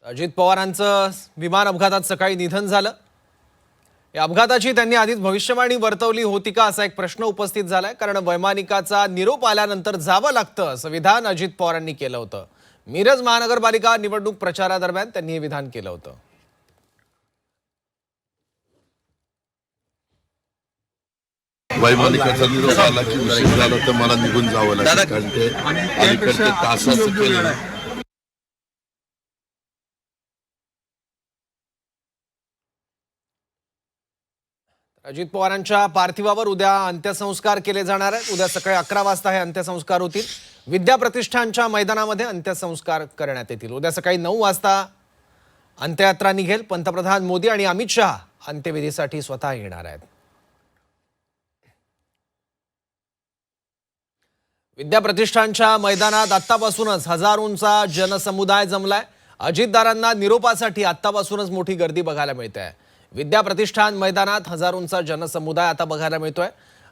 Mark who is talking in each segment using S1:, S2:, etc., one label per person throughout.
S1: अजित पवारांचं विमान अपघातात सकाळी निधन झालं। या अपघाताची त्यांनी आधीच भविष्यवाणी वर्तवली होती का असा एक प्रश्न उपस्थित झालाय। कारण वैमानिकाचा निरोप आल्यानंतर जावं लागतं असं विधान अजित पवारांनी केलं होतं। मिरज महानगरपालिका निवडणूक प्रचारादरम्यान त्यांनी हे विधान केलं होतं।
S2: वैमानिकाचा निरोप आला की उशीर झाला तर मला निघून जावं लागेल, कारण ते अलीकडे तासाचं केलं।
S1: अजित पवारांच्या पार्थिवावर उद्या अंत्यसंस्कार केले जाणार आहेत। उद्या सकाळी 11 वाजता हे अंत्यसंस्कार होतील। विद्या प्रतिष्ठानच्या मैदानामध्ये अंत्यसंस्कार करण्यात येतील। उद्या सकाळी 9 वाजता अंत्ययात्रा निघेल। पंतप्रधान मोदी आणि अमित शहा अंत्यविधीसाठी स्वतः येणार आहेत। विद्या प्रतिष्ठानच्या मैदानात आत्तापासूनच हजारोंचा जनसमुदाय जमलाय। अजितदारांना निरोपासाठी आत्तापासूनच मोठी गर्दी बघायला मिळते आहे। विद्या प्रतिष्ठान मैदानात हजारोंचा जनसमुदाय आता बघायला मिळतोय।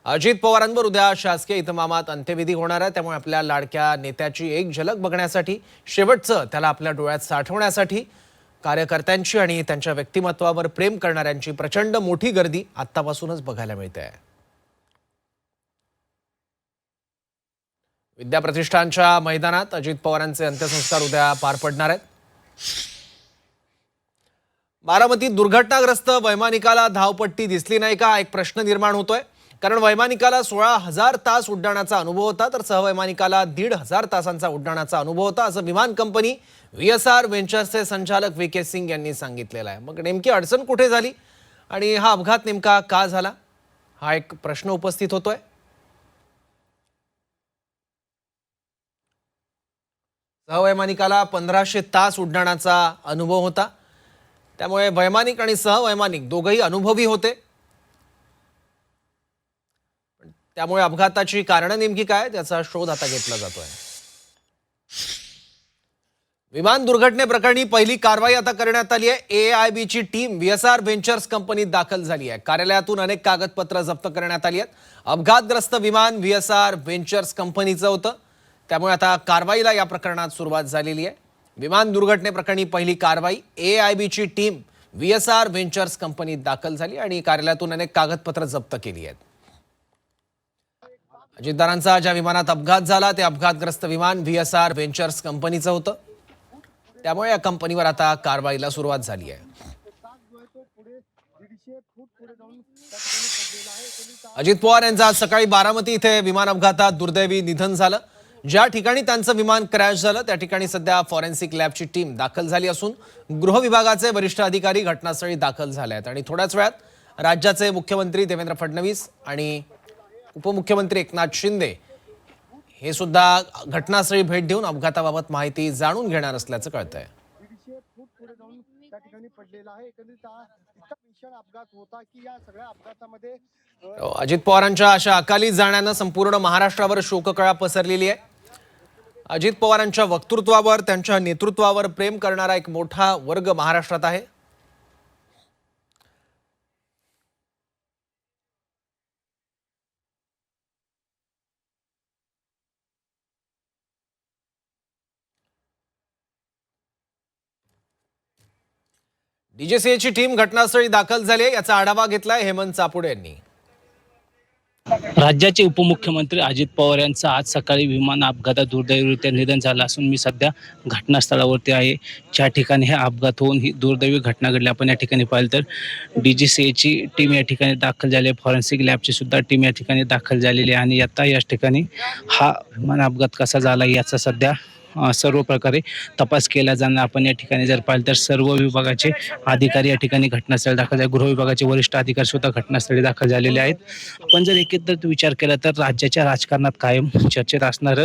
S1: अजित पवारांवर उद्या शासकीय इतमामात अंत्यविधी होणार आहे। त्यामुळे आपल्या लाडक्या नेत्याची एक झलक बघण्यासाठी, शेवटचं त्याला आपल्या डोळ्यात साठवण्यासाठी कार्यकर्त्यांची आणि त्यांच्या व्यक्तिमत्वावर प्रेम करणाऱ्यांची प्रचंड मोठी गर्दी आत्तापासूनच बघायला मिळते आहे। विद्या प्रतिष्ठानच्या मैदानात अजित पवारांचे अंत्यसंस्कार उद्या पार पडणार आहेत। बारामतीत दुर्घटनाग्रस्त वैमानिकाला धावपट्टी दिसली नाही का एक प्रश्न निर्माण होतोय। कारण वैमानिकाला 16,000 तास उड्डाणाचा अनुभव होता, तर सहवैमानिकाला 1,500 तासांचा उड्डाणाचा अनुभव होता असं विमान कंपनी VSR व्हेंचर्सचे संचालक VK सिंग यांनी सांगितलेलं आहे। मग नेमकी अडचण कुठे झाली आणि हा अपघात नेमका का झाला, हा एक प्रश्न उपस्थित होतोय। सहवैमानिकाला 1,500 तास उड्डाणाचा अनुभव होता। त्यामुळे वैमानिक आणि सहवैमानिक दोघेही अनुभवी होते। त्यामुळे अपघाताची कारणं नेमकी काय त्याचा शोध आता घेतला जातोय। विमान दुर्घटनेप्रकरणी पहिली कारवाई आता करण्यात आली आहे। AIB ची टीम VSR व्हेंचर्स कंपनीत दाखल झाली आहे। कार्यालयातून अनेक कागदपत्र जप्त करण्यात आली आहेत। अपघातग्रस्त विमान VSR व्हेंचर्स कंपनीचं होतं। त्यामुळे आता कारवाईला या प्रकरणात सुरुवात झालेली आहे। विमान दुर्घटनेप्रकरणी पहिली कारवाई AIB ची टीम VSR व्हेंचर्स कंपनीत दाखल झाली आणि कार्यालयातून अनेक कागदपत्र जप्त केली आहेत। अजितदारांचा ज्या विमानात अपघात झाला ते अपघातग्रस्त विमान VSR व्हेंचर्स कंपनीचं होतं। त्यामुळे या कंपनीवर आता कारवाईला सुरुवात झाली आहे। अजित पवार यांचं आज सकाळी बारामती इथे विमान अपघातात दुर्दैवी निधन झालं। ज्या ठिकाणी त्यांचं विमान क्रॅश झालं त्या ठिकाणी सध्या फॉरेन्सिक लॅबची टीम दाखल झाली असून गृह विभागाचे वरिष्ठ अधिकारी घटनास्थळी दाखल झाले आहेत। आणि थोड्याच वेळात राज्याचे मुख्यमंत्री देवेंद्र फडणवीस आणि उपमुख्यमंत्री एकनाथ शिंदे हे सुद्धा घटनास्थळी भेट देऊन अपघाताबाबत माहिती जाणून घेणार असल्याचं कळतंय। अजित पवारांच्या अशा अकाली जाण्यानं संपूर्ण महाराष्ट्रावर शोककळा पसरलेली आहे। अजित पवारांच्या वक्तृत्वावर, त्यांच्या नेतृत्वावर प्रेम करणारा एक मोठा वर्ग महाराष्ट्रात आहे। DGCAची टीम घटनास्थळी दाखल झाली आहे। याचा आढावा घेतलाय हेमंत चापुडे यांनी।
S3: राज्याचे उपमुख्यमंत्री अजित पवार यांचं आज सकाळी विमान अपघातात दुर्दैवीरित्या निधन झालं असून मी सध्या घटनास्थळावरती आहे, ज्या ठिकाणी हे अपघात होऊन ही दुर्दैवी घटना घडली। आपण या ठिकाणी पाहिलं तर DGCAची टीम या ठिकाणी दाखल झाली आहे, फॉरेन्सिक लॅबची सुद्धा टीम या ठिकाणी दाखल झालेली आहे आणि आता या ठिकाणी हा विमान अपघात कसा झाला याचा सध्या सर्व प्रकारे तपास केला जाणार। आपण या ठिकाणी जर पाहिलं तर सर्व विभागाचे अधिकारी या ठिकाणी घटनास्थळी दाखल झाले, गृह विभागाचे वरिष्ठ अधिकारी सुद्धा घटनास्थळी दाखल झालेले आहेत। आपण जर एकंदरीत विचार केला तर राज्याच्या राजकारणात कायम चर्चेत असणारं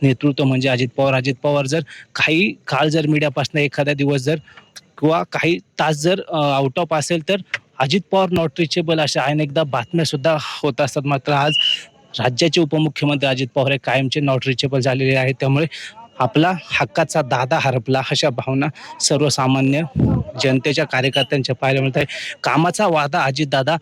S3: नेतृत्व म्हणजे अजित पवार। अजित पवार जर काही काळ जर मीडियापासून एखादा दिवस जर किंवा काही तास जर आउट ऑफ असेल तर अजित पवार नॉट रिचेबल अशा अनेकदा बातम्या सुद्धा होत असतात। मात्र आज राज्याचे उपमुख्यमंत्री अजित पवार हे कायमचे नॉट रिचेबल झालेले आहेत। त्यामुळे आपला हक्काचा दादा हरपला अशा भावना सर्वसामान्य जनतेच्या कार्यकर्त्यांच्या पाहायला मिळत आहे। कामाचा वादा अजितदादा,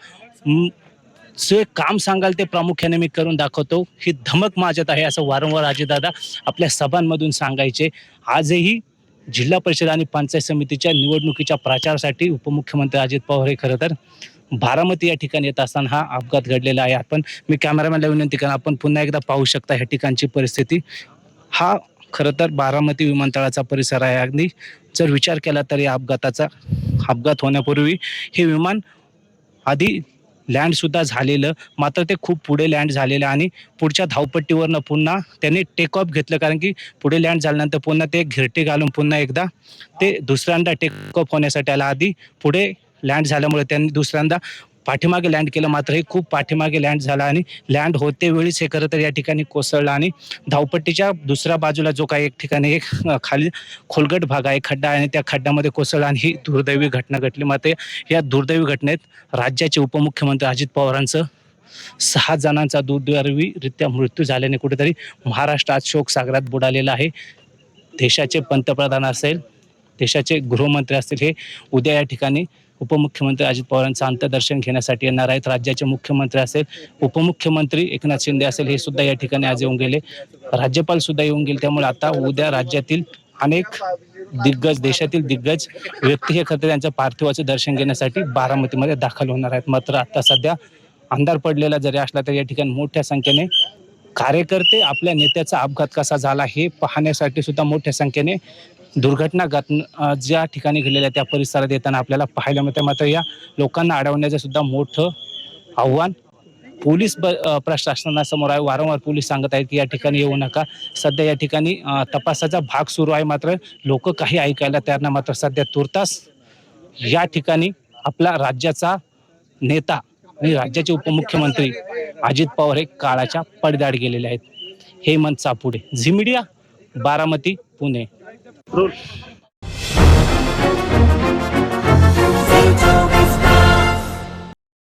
S3: जे काम सांगाल ते प्रामुख्याने मी करून दाखवतो, ही धमक माझ्यात आहे असं वारंवार अजितदादा आपल्या सभांमधून सांगायचे। आजही जिल्हा परिषद आणि पंचायत समितीच्या निवडणुकीच्या प्रचारासाठी उपमुख्यमंत्री अजित पवार हे खरं तर बारामती या ठिकाणी येत असताना हा अपघात घडलेला आहे. मी कॅमेरामॅनला विनंती करा, आपण पुन्हा एकदा पाहू शकता ह्या ठिकाणची परिस्थिती. हा खरं तर बारामती विमानतळाचा परिसर आहे. अगदी जर विचार केला तर या अपघात होण्यापूर्वी हे विमान आधी लँड सुद्धा झालेलं, मात्र ते खूप पुढे लँड झालेलं आणि पुढच्या धावपट्टीवरनं पुन्हा त्यांनी टेक ऑफ घेतलं, कारण की पुढे लँड झाल्यानंतर पुन्हा ते घिरटे घालून पुन्हा एकदा ते दुसऱ्यांदा टेक ऑफ होण्यासाठी आला. आधी पुढे लँड झाल्यामुळे त्यांनी दुसऱ्यांदा पाठीमागे लँड केलं, मात्र हे खूप पाठीमागे लँड झाला आणि लँड होते वेळीच हे खरं तर या ठिकाणी कोसळलं आणि धावपट्टीच्या दुसऱ्या बाजूला जो काही एक ठिकाणी एक खाली खोलगट भाग आहे, खड्डा आहे, आणि त्या खड्ड्यामध्ये कोसळलं आणि ही दुर्दैवी घटना घडली. मात्र या दुर्दैवी घटनेत राज्याचे उपमुख्यमंत्री अजित पवारांचं 6 जणांचा दुर्दैवीरित्या मृत्यू झाल्याने कुठेतरी महाराष्ट्र आज शोकसागरात बुडालेला आहे. देशाचे पंतप्रधान असेल, देशाचे गृहमंत्री असतील, हे उद्या या ठिकाणी उपमुख्यमंत्री अजित पवारांचं अंत्यदर्शन घेण्यासाठी येणार आहेत. राज्याचे मुख्यमंत्री असेल, उपमुख्यमंत्री एकनाथ शिंदे असेल, हे सुद्धा या ठिकाणी आज येऊन गेले. राज्यपाल सुद्धा येऊन गेले. त्यामुळे आता उद्या राज्यातील अनेक दिग्गज, देशातील दिग्गज व्यक्ती हे खरं त्यांच्या पार्थिवाचं दर्शन घेण्यासाठी बारामतीमध्ये दाखल होणार आहेत. मात्र आता सध्या अंधार पडलेला जरी असला तरी या ठिकाणी मोठ्या संख्येने कार्यकर्ते आपल्या नेत्याचा अपघात कसा झाला हे पाहण्यासाठी सुद्धा मोठ्या संख्येने ज्या ठिकाणी घडलेल्या त्या परिसरात येताना आपल्याला पाहायला मिळतं. मात्र या लोकांना अडवण्याचं सुद्धा मोठं आव्हान पोलीस प्रशासनासमोर आहे. वारंवार पोलीस सांगत आहेत की या ठिकाणी येऊ नका. सध्या या ठिकाणी तपासाचा भाग सुरू आहे, मात्र लोक काही ऐकायला तयार नाही. मात्र सध्या तुर्तास या ठिकाणी आपला राज्याचा नेता आणि राज्याचे उपमुख्यमंत्री अजित पवार हे काळाच्या पडद्याआड गेलेले आहेत. Hemant Sapude, Zee media, Baramati, Pune.